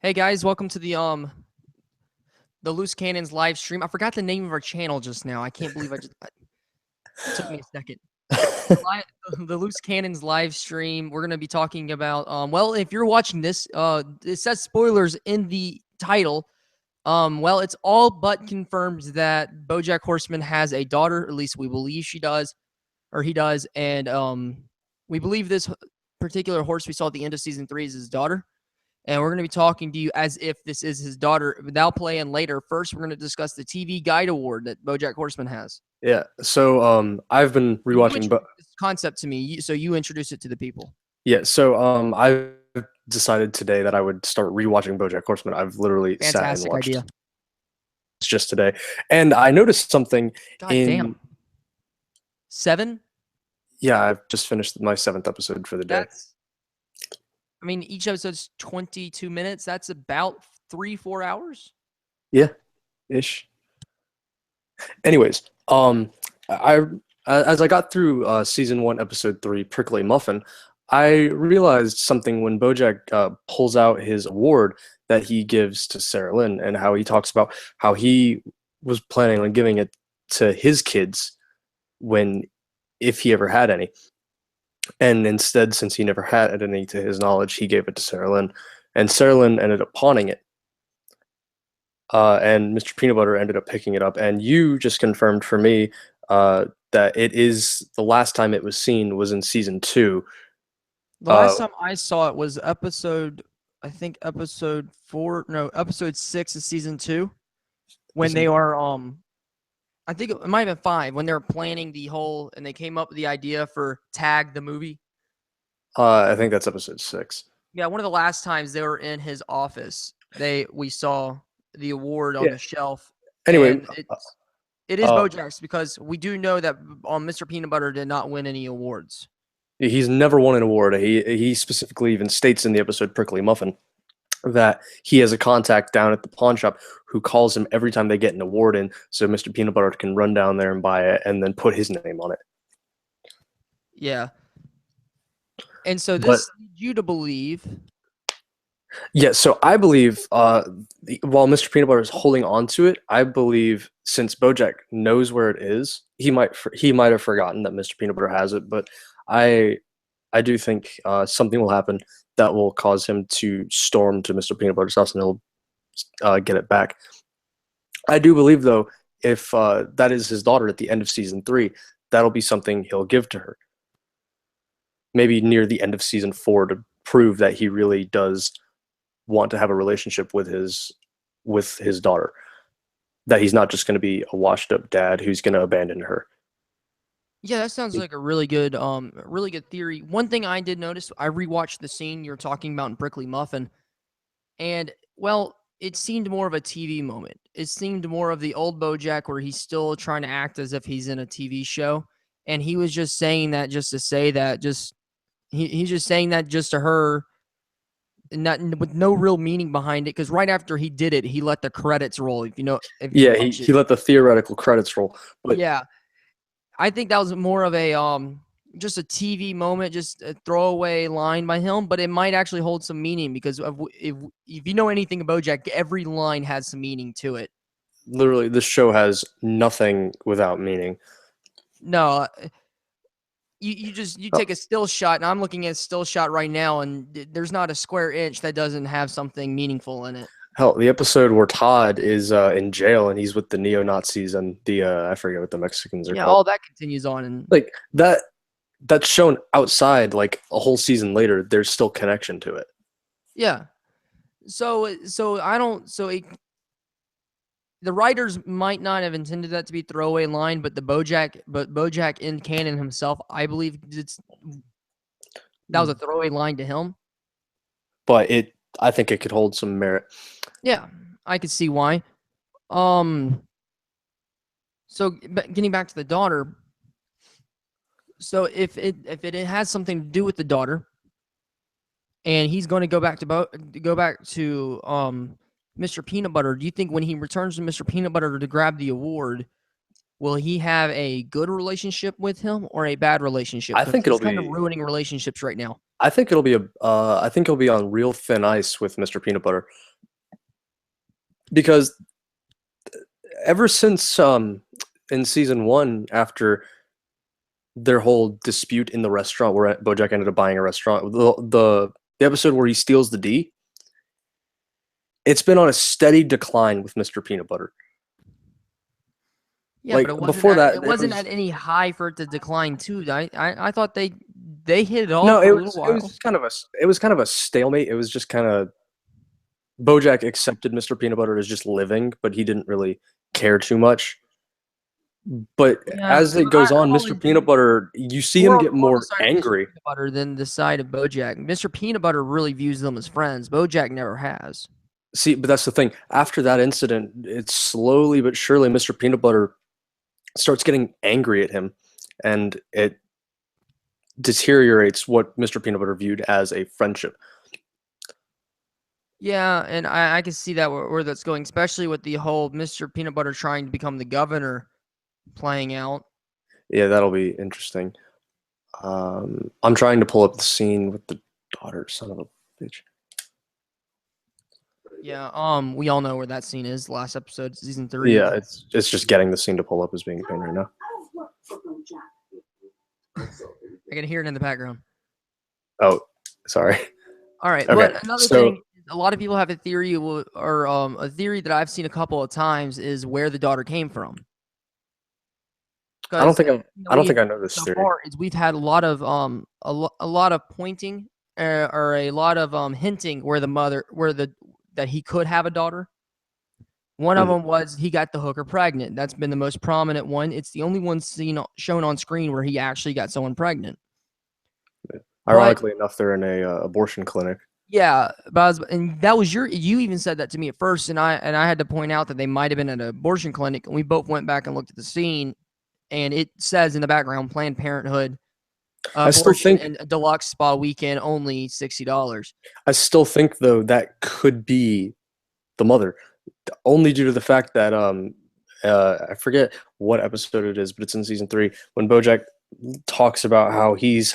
Hey guys, welcome to the Loose Cannons live stream. I forgot the name of our channel just now. I can't believe it took me a second. The Loose Cannons live stream. We're gonna be talking about well, if you're watching this, it says spoilers in the title. Well, it's all but confirmed that BoJack Horseman has a daughter. At least we believe she does, or he does, and we believe this particular horse we saw at the end of season 3 is his daughter. And we're going to be talking to you as if this is his daughter. They'll play in later. First, we're going to discuss the TV Guide Award that BoJack Horseman has. Yeah. So I've been rewatching, but this concept to me, so you introduce it to the people. yeah. So I've decided today that I would start rewatching BoJack Horseman. I've literally sat and watched idea. It's just today, and I noticed something. God damn. 7? Yeah, I've just finished my 7th episode for the day. I mean, each episode's 22 minutes. That's about 3-4 hours. Yeah, ish. Anyways, as I got through season 1, episode 3, Prickly Muffin, I realized something when BoJack pulls out his award that he gives to Sarah Lynn, and how he talks about how he was planning on giving it to his kids if he ever had any. And instead, since he never had any to his knowledge, he gave it to Sarah Lynn, and Sarah Lynn ended up pawning it. And Mr. Peanut Butter ended up picking it up. And you just confirmed for me that it is the last time it was seen was in season 2. The last time I saw it was episode 6 of season 2, when they are I think it might have been 5 when they were planning the whole, and they came up with the idea for Tag the movie. I think that's episode 6. Yeah, one of the last times they were in his office, we saw the award on the shelf. Anyway, it is BoJack's, because we do know that Mr. Peanut Butter did not win any awards. He's never won an award. He specifically even states in the episode Prickly Muffin that he has a contact down at the pawn shop who calls him every time they get an award in, so Mr. Peanut Butter can run down there and buy it and then put his name on it. Yeah. And so this leads you to believe... Yeah, so I believe while Mr. Peanut Butter is holding on to it, I believe since BoJack knows where it is, he might have forgotten that Mr. Peanut Butter has it, but I do think something will happen that will cause him to storm to Mr. Peanut Butter's house, and he'll get it back. I do believe, though, if that is his daughter at the end of season 3, that'll be something he'll give to her. Maybe near the end of season 4 to prove that he really does want to have a relationship with his daughter. That he's not just going to be a washed-up dad who's going to abandon her. Yeah, that sounds like a really good theory. One thing I did notice, I rewatched the scene you're talking about in Prickly Muffin, and, well, it seemed more of a TV moment. It seemed more of the old BoJack where he's still trying to act as if he's in a TV show, and he was just saying that just to say that, he's just saying that just to her, and not with no real meaning behind it, because right after he did it, he let the credits roll. He let the theoretical credits roll. But yeah. I think that was more of a just a TV moment, just a throwaway line by him, but it might actually hold some meaning, because if you know anything about BoJack, every line has some meaning to it. Literally, this show has nothing without meaning. No, you take a still shot, and I'm looking at a still shot right now, and there's not a square inch that doesn't have something meaningful in it. Hell, the episode where Todd is in jail and he's with the neo-Nazis and the I forget what the Mexicans are called. All that continues on, and like that's shown outside, like a whole season later. There's still connection to it. Yeah. So the writers might not have intended that to be a throwaway line, but BoJack in canon himself, I believe that was a throwaway line to him. But I think it could hold some merit. Yeah, I could see why. So getting back to the daughter. So if it has something to do with the daughter, and he's going to go back to Mr. Peanut Butter, do you think when he returns to Mr. Peanut Butter to grab the award, will he have a good relationship with him or a bad relationship? I Because think he's it'll kind of be. ruining relationships right now. I think it'll be a. I think he'll be on real thin ice with Mr. Peanut Butter because ever since in season 1, after their whole dispute in the restaurant where Bojack ended up buying a restaurant, the episode where he steals the D, it's been on a steady decline with Mr. Peanut Butter. Yeah, but Like it wasn't before at that, it it wasn't was at any high for it to decline too. I thought they hit it no, off for it a little was it was while. just kind of a it was kind of a stalemate. It was just kind of Bojack accepted Mr. Peanut Butter as just living, but he didn't really care too much. But Yeah, as it but goes on, I'm Mr. always Peanut Butter, you see him more on, get more on the more side of Mr. angry. Peanut Butter than the side of BoJack. Mr. Peanut Butter really views them as friends. BoJack never has. See, but that's the thing. After that incident, it's slowly but surely Mr. Peanut Butter starts getting angry at him, and it deteriorates what Mr. Peanut Butter viewed as a friendship. Yeah, and I can see that where that's going, especially with the whole Mr. Peanut Butter trying to become the governor playing out. Yeah, that'll be interesting. I'm trying to pull up the scene with the daughter, son of a bitch. Yeah, we all know where that scene is. Last episode, season 3. Yeah, it's just getting the scene to pull up is being a pain right now. I can hear it in the background. Oh, sorry. All right, Okay, but another so thing, a lot of people have a theory, or a theory that I've seen a couple of times is where the daughter came from. I don't Because think I don't think I know this so theory. far is we've had a lot of a lot of pointing or a lot of hinting where that he could have a daughter. One of Mhm. them was he got the hooker pregnant. That's been the most prominent one. It's the only one shown on screen where he actually got someone pregnant. But Ironically enough, they're in a abortion clinic. yeah, and that was you even said that to me at first, and I had to point out that they might have been at an abortion clinic, and we both went back and looked at the scene, and it says in the background Planned Parenthood I still abortion think and deluxe spa weekend only $60. I still think though that could be the mother, only due to the fact that I forget what episode it is, but it's in season 3 when BoJack talks about how he's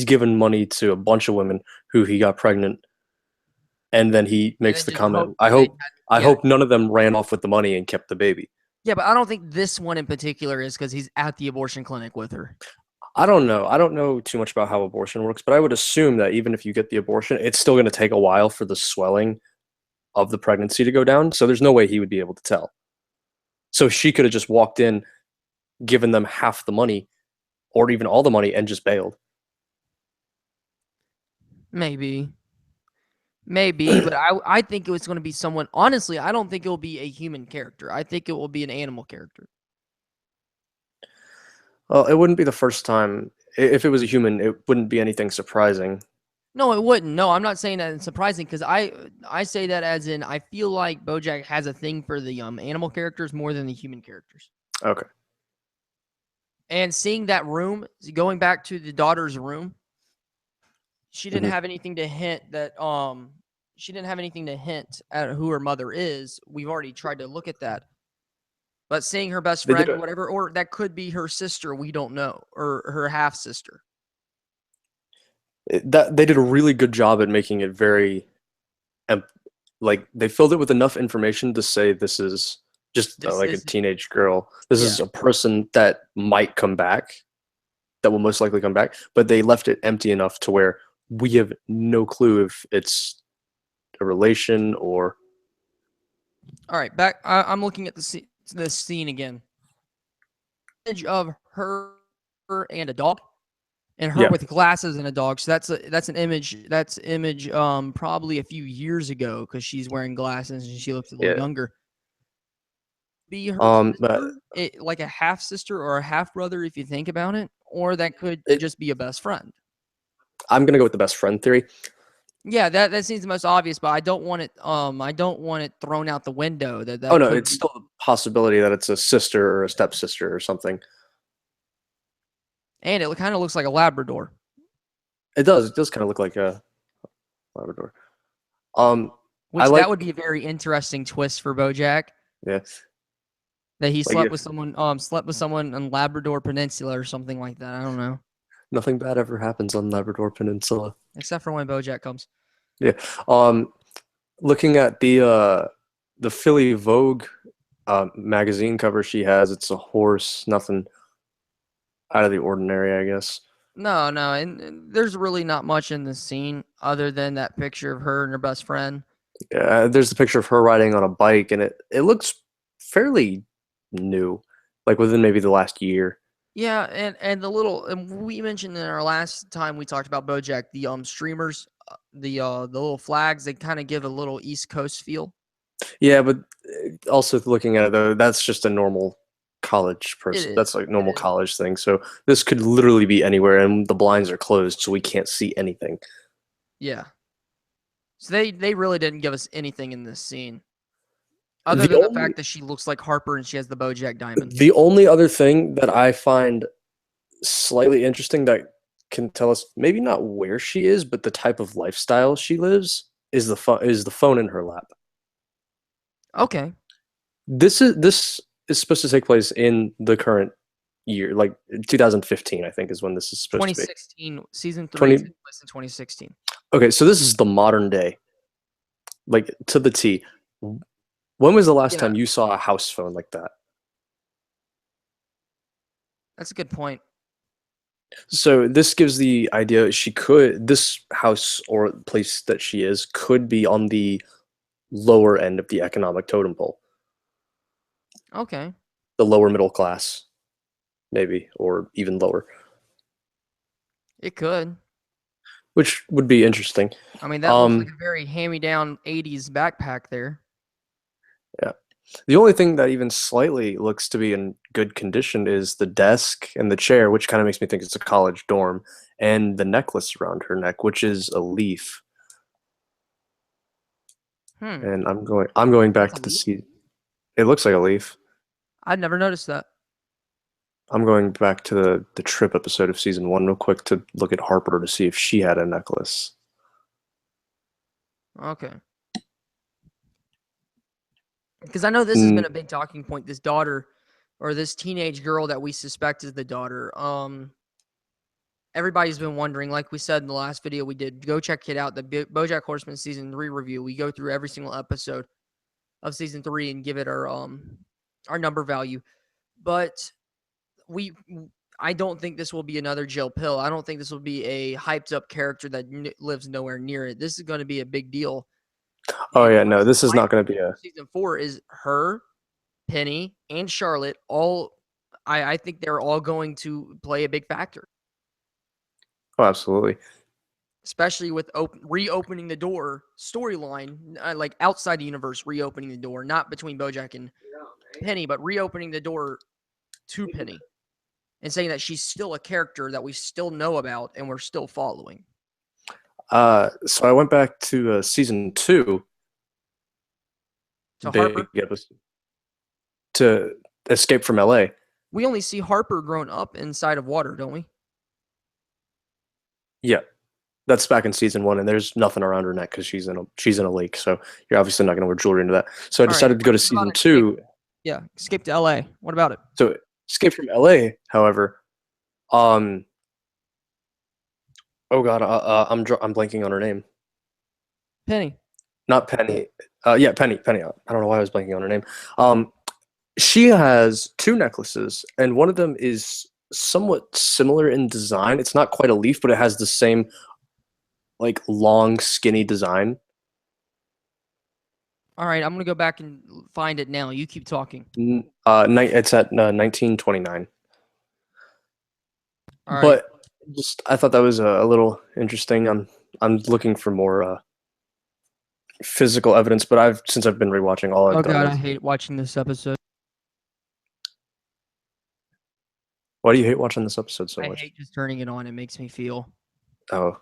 given money to a bunch of women who he got pregnant, and then he And makes I the just comment, hope "I that they hope had, I yeah, hope none of them ran off with the money and kept the baby." yeah, but I don't think this one in particular is because he's at the abortion clinic with her. I don't know. I don't know too much about how abortion works, but I would assume that even if you get the abortion, it's still going to take a while for the swelling of the pregnancy to go down. So there's no way he would be able to tell. So she could have just walked in, given them half the money, or even all the money, and just bailed. Maybe. Maybe, but I think it was going to be someone. Honestly, I don't think it will be a human character. I think it will be an animal character. Well, it wouldn't be the first time. If it was a human, it wouldn't be anything surprising. No, it wouldn't. No, I'm not saying that it's surprising because I say that as in I feel like BoJack has a thing for the animal characters more than the human characters. Okay. And seeing that room, going back to the daughter's room, she didn't Mhm. have anything to hint that she didn't have anything to hint at who her mother is. We've already tried to look at that. But seeing her best They did friend or a whatever, or that could be her sister, we don't know, or her half sister. that they did a really good job at making it very, em- like they filled it with enough information to say this is just This like a is teenage girl. This Yeah. is a person that might come back, that will most likely come back, but they left it empty enough to where we have no clue if it's a relation or. All right. Back. I'm looking at this scene again. Image of her and a dog, and her Yeah, with glasses and a dog. So that's an image. That's image probably a few years ago because she's wearing glasses and she looks a little yeah. younger. Be her But sister, like a half sister or a half brother, if you think about it, or that could it, just be a best friend. I'm gonna go with the best friend theory. Yeah, that seems the most obvious, but I don't want it. I don't want it thrown out the window. Oh That no, could it's be. still a possibility that it's a sister or a stepsister or something. And it kind of looks like a Labrador. It does. It does kind of look like a Labrador. Um, I Which that would like. be a very interesting twist for BoJack. Yeah, That he Like slept if with someone on Labrador Peninsula or something like that. I don't know. nothing bad ever happens on Labrador Peninsula. Except for when BoJack comes. Yeah. Um, looking at the Philly Vogue magazine cover she has, it's a horse, nothing out of the ordinary, I guess. No, no, and there's really not much in the scene other than that picture of her and her best friend. Yeah, there's a picture of her riding on a bike, and it looks fairly new, like within maybe the last year. Yeah, and the little and we mentioned in our last time we talked about BoJack the streamers, the little flags, they kind of give a little East Coast feel. Yeah, but also looking at it though, that's just a normal college It person. is. That's like It normal is. college thing. So this could literally be anywhere, and the blinds are closed, so we can't see anything. Yeah. So they really didn't give us anything in this scene other The than the only fact that she looks like Harper and she has the BoJack diamond. the only other thing that I find slightly interesting that can tell us maybe not where she is, but the type of lifestyle she lives is the phone in her lap. Okay. This is supposed to take place in the current year, like 2015, I think is when this is supposed to be. 2016 season 3 took 20 place in 2016. Okay, so this is the modern day, like to the T. When was the last Yeah, time you saw a house phone like that? that's a good point. So this gives the idea this house or place that she is could be on the lower end of the economic totem pole, Okay. the lower middle class, maybe, or even lower, It could. which would be interesting. I mean, that looks like Um, a very hand-me-down 80s backpack there. yeah. The only thing that even slightly looks to be in good condition is the desk and the chair, which kind of makes me think it's a college dorm, and the necklace around her neck, which is a leaf. Hmm. And I'm going back That's a to the leaf? sea. It looks like a leaf. I'd never noticed that. I'm going back to the trip episode of season one real quick to look at Harper to see if she had a necklace. Okay. Because I know this has Mm, been a big talking point. This daughter or this teenage girl that we suspect is the daughter. Everybody's been wondering, like we said in the last video we did, go check it out. The BoJack Horseman season 3 review. We go through every single episode of season 3 and give it our number value. But we I don't think this will be another Jill Pill. I don't think this will be a hyped up character that lives nowhere near it. This is going to be a big deal. oh And yeah, no, this is my not going to be a. season 4 is her, Penny, and Charlotte. All I think they're all going to play a big factor, Oh, absolutely. especially with reopening the door storyline, like outside the universe, reopening the door, not between BoJack and Penny, but reopening the door to Penny and saying that she's still a character that we still know about and we're still following. So I went back to season two, To big Harper, episode, to Escape from LA. we only see Harper grown up inside of water, don't we? Yeah, that's back in season one, and there's nothing around her neck because she's in a lake. So you're obviously not going to wear jewelry into that. So I All right. decided to go to What about season Escape? two. Yeah, Escape to LA. What about it? So Escape from LA, however, um, oh god, I'm blanking on her name. Penny. Not Penny. Yeah, Penny. Penny. I don't know why I was blanking on her name. Um, she has two necklaces, and one of them is somewhat similar in design. It's not quite a leaf, but it has the same like long, skinny design. All right, I'm gonna go back and find it now. You keep talking. It's at 1929. All right. But just I thought that was a little interesting. I'm looking for more physical evidence, but since I've been rewatching, all I've Oh done god, I is. hate watching this episode. Why do you hate watching this episode so I much? hate just turning it on. It makes me feel Oh,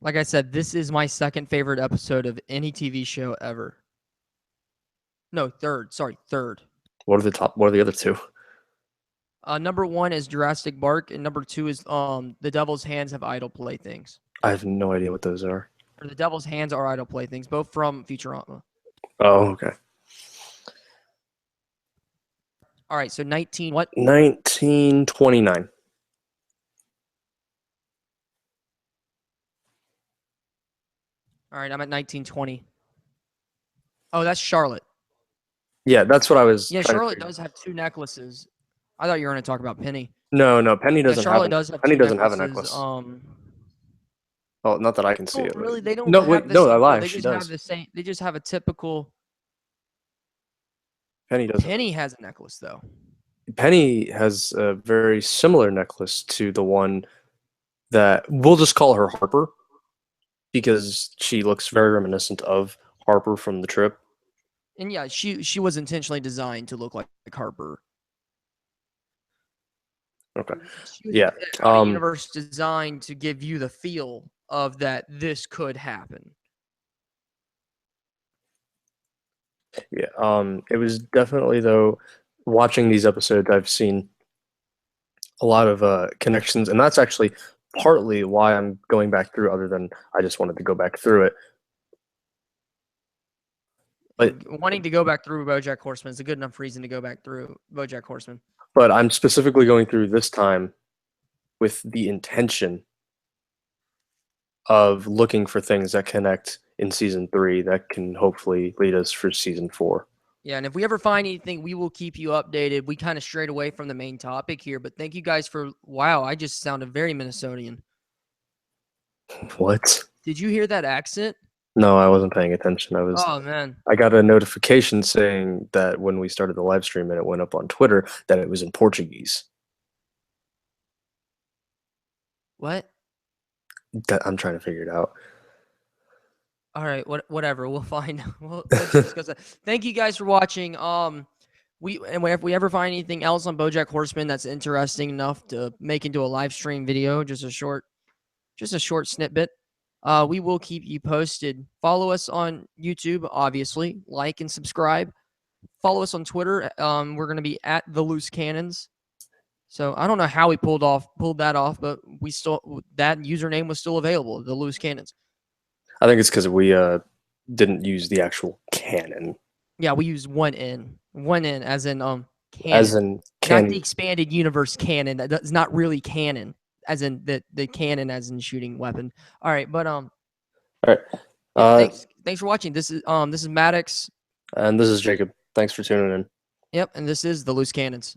like I said. This is my second favorite episode of any TV show ever. No, third. Sorry, third. what are the top? What are the other two? Number 1 is Jurassic Bark, and number 2 is The Devil's Hands Have Idle Playthings. I have no idea what those are. Or The Devil's Hands Are Idle Playthings, both from Futurama. Oh, okay. All right, so 19 what? 1929. All right, I'm at 1920. Oh, that's Charlotte. Yeah, that's what I was Yeah, trying to Charlotte figure. does have two necklaces. I thought you were going to talk about Penny. No, no, Penny Yeah, doesn't have Charlotte a does have Penny two doesn't have a necklaces. necklace. Well, not that I can see Don't it, but really. They don't no, have wait, the no, I same deal. lie. They She just have does. the same. They just have a typical. Penny doesn't. Penny has a necklace though. Penny has a very similar necklace to the one that we'll just call her Harper because she looks very reminiscent of Harper from the trip. And yeah, she was intentionally designed to look like Harper. Okay. She was Yeah. out of universe designed to give you the feel of that this could happen. Yeah. It was definitely though watching these episodes I've seen a lot of connections, and that's actually partly why I'm going back through, other than I just wanted to go back through it. But Wanting to go back through BoJack Horseman is a good enough reason to go back through BoJack Horseman. but I'm specifically going through this time with the intention of looking for things that connect in season 3 that can hopefully lead us for season 4. Yeah, and if we ever find anything, we will keep you updated. We kind of strayed away from the main topic here, but thank you guys for. Wow, I just sounded very Minnesotan. What? Did you hear that accent? No, I wasn't paying attention. Oh man. I got a notification saying that when we started the live stream and it went up on Twitter that it was in Portuguese. What? I'm trying to figure it out. All right, whatever. We'll find. We'll discuss that. Thank you guys for watching. If we ever find anything else on BoJack Horseman that's interesting enough to make into a live stream video, just a short snippet, we will keep you posted. Follow us on YouTube, obviously. Like and subscribe. Follow us on Twitter. We're gonna be at the Loose Canons. So I don't know how we pulled that off, but that username was still available. The Loose Canons. I think it's because we didn't use the actual canon. Yeah, we use one N as in canon. As in canon. Not the expanded universe canon. That's not really canon, as in the cannon as in shooting weapon. All right, but All right. Thanks for watching. This is Maddux. And this is Jacob. Thanks for tuning in. Yep, and this is the Loose Canons.